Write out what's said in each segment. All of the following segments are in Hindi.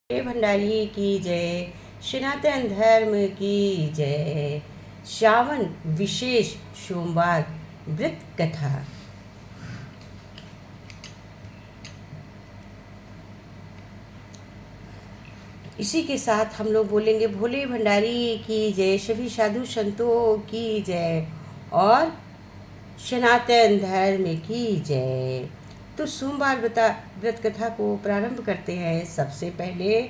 भंडारी की जय, सनातन धर्म की जय। श्रावण विशेष सोमवार व्रत कथा। इसी के साथ हम लोग बोलेंगे भोले भंडारी की जय, सभी साधु संतों की जय और सनातन धर्म की जय। तो सोमवार व्रत कथा को प्रारंभ करते हैं। सबसे पहले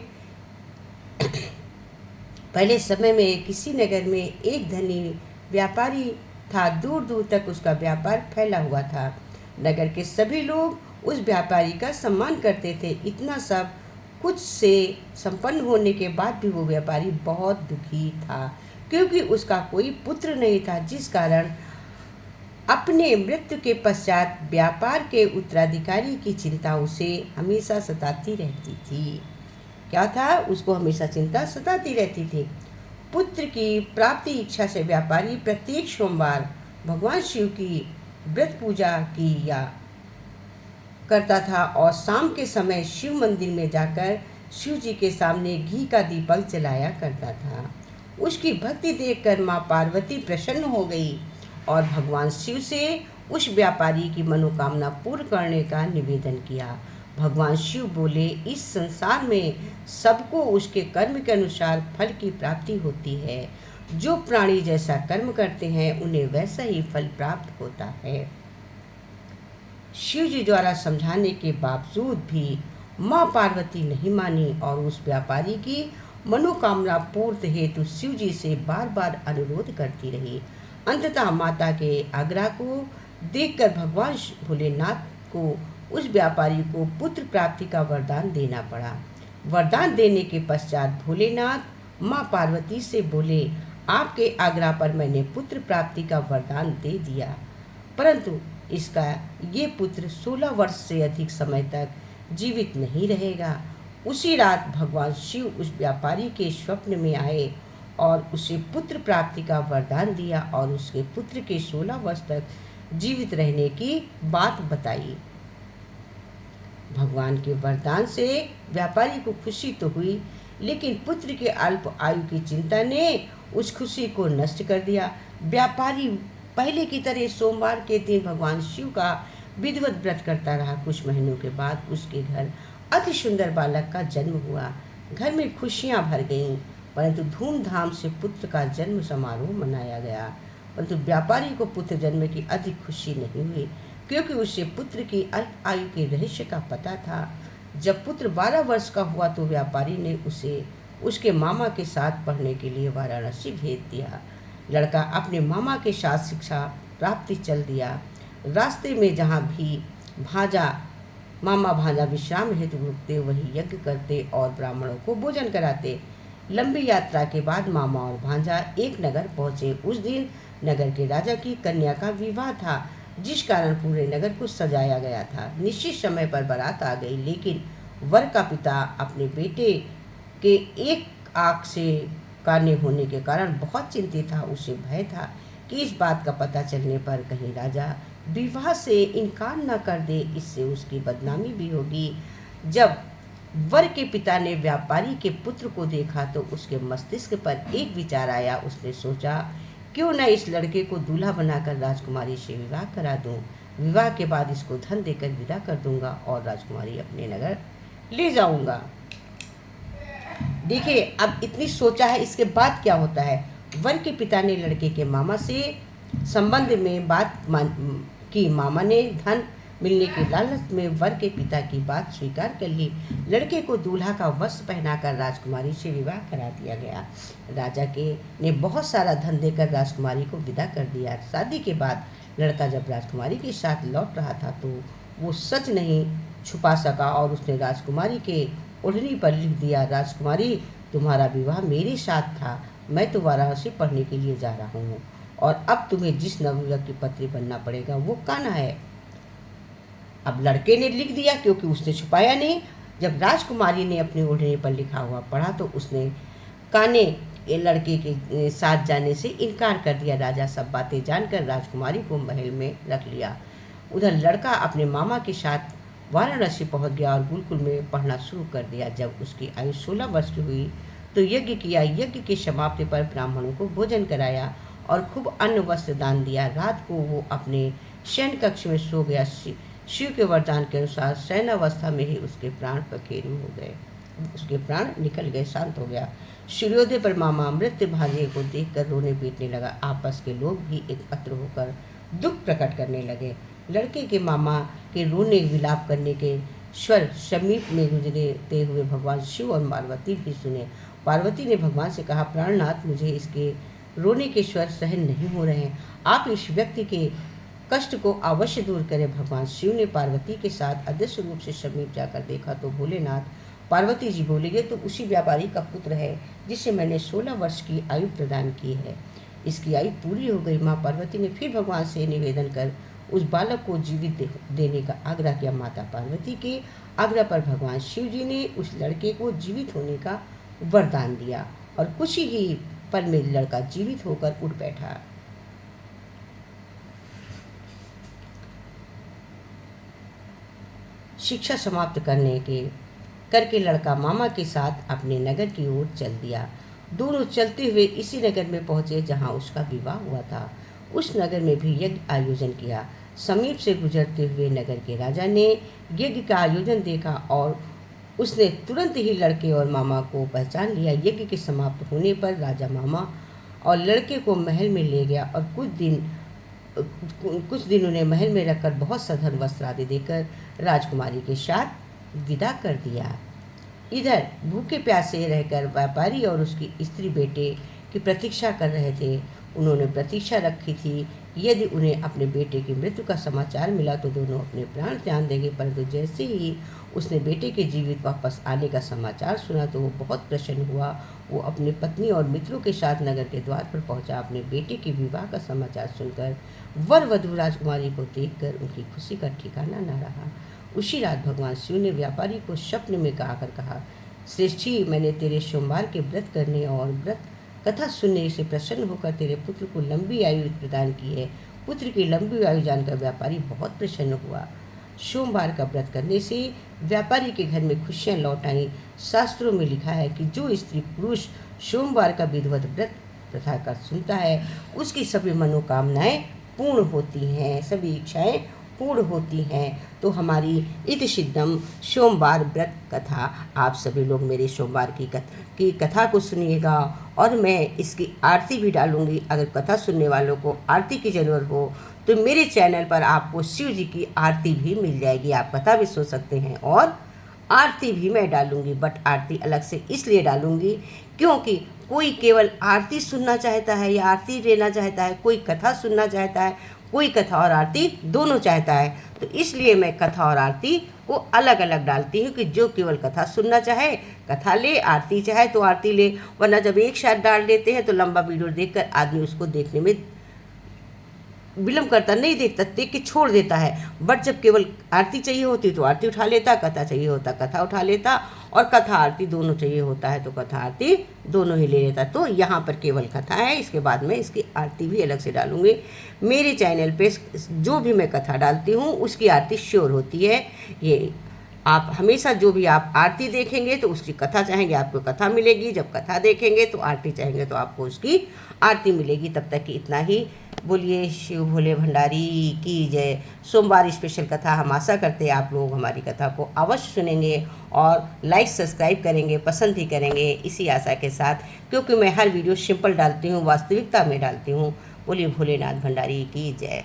समय में किसी नगर में एक धनी व्यापारी था। दूर दूर तक उसका व्यापार फैला हुआ था। नगर के सभी लोग उस व्यापारी का सम्मान करते थे। इतना सब कुछ से संपन्न होने के बाद भी वो व्यापारी बहुत दुखी था, क्योंकि उसका कोई पुत्र नहीं था, जिस कारण अपने मृत्यु के पश्चात व्यापार के उत्तराधिकारी की चिंता उसे हमेशा सताती रहती थी। क्या था? उसको हमेशा चिंता सताती रहती थी। पुत्र की प्राप्ति इच्छा से व्यापारी प्रत्येक सोमवार भगवान शिव की व्रत पूजा किया करता था और शाम के समय शिव मंदिर में जाकर शिव जी के सामने घी का दीपक जलाया करता था। उसकी भक्ति देखकर माँ पार्वती प्रसन्न हो गई और भगवान शिव से उस व्यापारी की मनोकामना पूर्ण करने का निवेदन किया। भगवान शिव बोले, इस संसार में सबको उसके कर्म के अनुसार फल की प्राप्ति होती है। जो प्राणी जैसा कर्म करते हैं उन्हें वैसा ही फल प्राप्त होता है। शिव जी द्वारा समझाने के बावजूद भी माँ पार्वती नहीं मानी और उस व्यापारी की मनोकामना पूर्ण हेतु शिव जी से बार बार अनुरोध करती रही। अंततः माता के आग्रह को देखकर भगवान भोलेनाथ को उस व्यापारी को पुत्र प्राप्ति का वरदान देना पड़ा। वरदान देने के पश्चात भोलेनाथ माँ पार्वती से बोले, आपके आग्रह पर मैंने पुत्र प्राप्ति का वरदान दे दिया, परंतु इसका ये पुत्र 16 वर्ष से अधिक समय तक जीवित नहीं रहेगा। उसी रात भगवान शिव उस व्यापारी के स्वप्न में आए और उसे पुत्र प्राप्ति का वरदान दिया और उसके पुत्र के 16 वर्ष तक जीवित रहने की बात बताई। भगवान के वरदान से व्यापारी को खुशी तो हुई, लेकिन पुत्र के अल्प आयु की चिंता ने उस खुशी को नष्ट कर दिया। व्यापारी पहले की तरह सोमवार के दिन भगवान शिव का विधिवत व्रत करता रहा। कुछ महीनों के बाद उसके घर अति सुंदर बालक का जन्म हुआ। घर में खुशियां भर गईं, परंतु धूमधाम से पुत्र का जन्म समारोह मनाया गया। परंतु व्यापारी को पुत्र जन्म की अधिक खुशी नहीं हुई, क्योंकि उसे पुत्र की अल्प आयु के रहस्य का पता था। जब पुत्र 12 वर्ष का हुआ तो व्यापारी ने उसे उसके मामा के साथ पढ़ने के लिए वाराणसी भेज दिया। लड़का अपने मामा के साथ शिक्षा प्राप्ति चल दिया। रास्ते में जहाँ भी मामा भांजा विश्राम हेतु रुकते, वही यज्ञ करते और ब्राह्मणों को भोजन कराते। लंबी यात्रा के बाद मामा और भांजा एक नगर पहुँचे। उस दिन नगर के राजा की कन्या का विवाह था, जिस कारण पूरे नगर को सजाया गया था। निश्चित समय पर बारात आ गई, लेकिन वर का पिता अपने बेटे के एक आँख से काने होने के कारण बहुत चिंतित था। उसे भय था कि इस बात का पता चलने पर कहीं राजा विवाह से इनकार न कर दे, इससे उसकी बदनामी भी होगी। जब वर के पिता ने व्यापारी के पुत्र को देखा तो उसके मस्तिष्क पर एक विचार आया। उसने सोचा, क्यों न इस लड़के को दूल्हा बनाकर राजकुमारी से विवाह करा दूं। विवाह के बाद इसको धन देकर विदा कर दूंगा और राजकुमारी अपने नगर ले जाऊंगा। देखिए, अब इतनी सोचा है, इसके बाद क्या होता है। वर के पिता ने लड़के के मामा से संबंध में बात की। मामा ने धन मिलने के लालच में वर के पिता की बात स्वीकार कर ली। लड़के को दूल्हा का वस्त्र पहनाकर राजकुमारी से विवाह करा दिया गया। राजा ने बहुत सारा धन देकर राजकुमारी को विदा कर दिया। शादी के बाद लड़का जब राजकुमारी के साथ लौट रहा था तो वो सच नहीं छुपा सका और उसने राजकुमारी के ओढ़नी पर लिख दिया, राजकुमारी, तुम्हारा विवाह मेरे साथ था। मैं तो वाराणसी पढ़ने के लिए जा रहा हूँ और अब तुम्हें जिस नवयुवक की पत्नी बनना पड़ेगा वो कान्हा है। अब लड़के ने लिख दिया, क्योंकि उसने छुपाया नहीं। जब राजकुमारी ने अपनी ओढ़नी पर लिखा हुआ पढ़ा तो उसने कान्हे लड़के के साथ जाने से इनकार कर दिया। राजा सब बातें जानकर राजकुमारी को महल में रख लिया। उधर लड़का अपने मामा के साथ वाराणसी पहुंच गया और गुरुकुल में पढ़ना शुरू कर दिया। जब उसकी आयु 16 वर्ष की हुई तो यज्ञ किया। यज्ञ की समाप्ति पर ब्राह्मणों को भोजन कराया और खूब अन्न वस्त्र दान दिया। रात को वो अपने शयन कक्ष में सो गया। शिव के वरदान के अनुसार शयनावस्था में ही उसके प्राण पखेरु हो गए, उसके प्राण निकल गए, शांत हो गया। सूर्योदय पर मामा मृत्यु भांजे को देखकर रोने पीटने लगा। आपस के लोग भी एकत्र होकर दुख प्रकट करने लगे। लड़के के मामा के रोने विलाप करने के स्वर समीप में गुजरते हुए भगवान शिव और पार्वती भी सुने। पार्वती ने भगवान से कहा, प्राणनाथ, मुझे इसके रोने के स्वर सहन नहीं हो रहे हैं, आप इस व्यक्ति के कष्ट को अवश्य दूर करें। भगवान शिव ने पार्वती के साथ अदृश्य रूप से समीप जाकर देखा तो भोलेनाथ, पार्वती जी बोले, ये तो उसी व्यापारी का पुत्र है जिसे मैंने 16 वर्ष की आयु प्रदान की है। इसकी आयु पूरी हो गई। माँ पार्वती ने फिर भगवान से निवेदन कर उस बालक को जीवित देने का आग्रह किया। माता पार्वती के आग्रह पर भगवान शिव जी ने उस लड़के को जीवित होने का वरदान दिया और कुछ ही पल में लड़का जीवित होकर उठ बैठा। शिक्षा समाप्त करके लड़का मामा के साथ अपने नगर की ओर चल दिया। दोनों चलते हुए इसी नगर में पहुंचे जहां उसका विवाह हुआ था। उस नगर में भी यज्ञ आयोजन किया। समीप से गुजरते हुए नगर के राजा ने यज्ञ का आयोजन देखा और उसने तुरंत ही लड़के और मामा को पहचान लिया। यज्ञ के समाप्त होने पर राजा मामा और लड़के को महल में ले गया और कुछ दिन उन्हें महल में रखकर बहुत सा धन वस्त्र आदि देकर राजकुमारी के साथ विदा कर दिया। इधर भूखे प्यासे रहकर व्यापारी और उसकी स्त्री बेटे की प्रतीक्षा कर रहे थे। उन्होंने प्रतीक्षा रखी थी, यदि उन्हें अपने बेटे की मृत्यु का समाचार मिला तो दोनों अपने प्राण त्याग देंगे। परंतु जैसे ही उसने बेटे के जीवित वापस आने का समाचार सुना तो वो बहुत प्रसन्न हुआ। वो अपनी पत्नी और मित्रों के साथ नगर के द्वार पर पहुंचा। अपने बेटे के विवाह का समाचार सुनकर वर वधू राजकुमारी को देखकर उनकी खुशी का ठिकाना न रहा। उसी रात भगवान शिव ने व्यापारी को स्वप्न में कहा, श्रेष्ठी, मैंने तेरे सोमवार के व्रत करने और व्रत कथा सुनने से प्रसन्न होकर तेरे पुत्र को लंबी आयु प्रदान की है। पुत्र की लंबी आयु जानकर व्यापारी बहुत प्रसन्न हुआ। सोमवार का व्रत करने से व्यापारी के घर में खुशियां लौट आईं। शास्त्रों में लिखा है कि जो स्त्री पुरुष सोमवार का विधिवत व्रत प्रथा कर सुनता है उसकी सभी मनोकामनाएं पूर्ण होती हैं, सभी इच्छाएं पूर्ण होती हैं। तो हमारी इति सिद्धम सोमवार व्रत कथा, आप सभी लोग मेरे सोमवार की कथा को सुनिएगा और मैं इसकी आरती भी डालूंगी। अगर कथा सुनने वालों को आरती की ज़रूरत हो तो मेरे चैनल पर आपको शिव जी की आरती भी मिल जाएगी। आप कथा भी सुन सकते हैं और आरती भी मैं डालूंगी, बट आरती अलग से इसलिए डालूंगी क्योंकि कोई केवल आरती सुनना चाहता है या आरती लेना चाहता है, कोई कथा सुनना चाहता है, कोई कथा और आरती दोनों चाहता है। तो इसलिए मैं कथा और आरती को अलग अलग डालती हूँ कि जो केवल कथा सुनना चाहे कथा ले, आरती चाहे तो आरती ले। वरना जब एक साथ डाल देते हैं तो लंबा वीडियो देखकर आदमी उसको देखने में विलम्ब करता, नहीं देखता, देख के छोड़ देता है। बट जब केवल आरती चाहिए होती तो आरती उठा लेता, कथा चाहिए होता कथा उठा लेता, और कथा आरती दोनों चाहिए होता है तो कथा आरती दोनों ही ले लेता। तो यहाँ पर केवल कथा है, इसके बाद में इसकी आरती भी अलग से डालूंगी। मेरे चैनल पे जो भी मैं कथा डालती हूँ उसकी आरती श्योर होती है। ये आप हमेशा जो भी आप आरती देखेंगे तो उसकी कथा चाहेंगे आपको कथा मिलेगी, जब कथा देखेंगे तो आरती चाहेंगे तो आपको उसकी आरती मिलेगी। तब तक कि इतना ही। बोलिए शिव भोले भंडारी की जय। सोमवार स्पेशल कथा हम आशा करते हैं आप लोग हमारी कथा को अवश्य सुनेंगे और लाइक सब्सक्राइब करेंगे, पसंद भी करेंगे, इसी आशा के साथ, क्योंकि मैं हर वीडियो सिंपल डालती हूँ, वास्तविकता में डालती हूँ। बोलिए भोलेनाथ भंडारी की जय।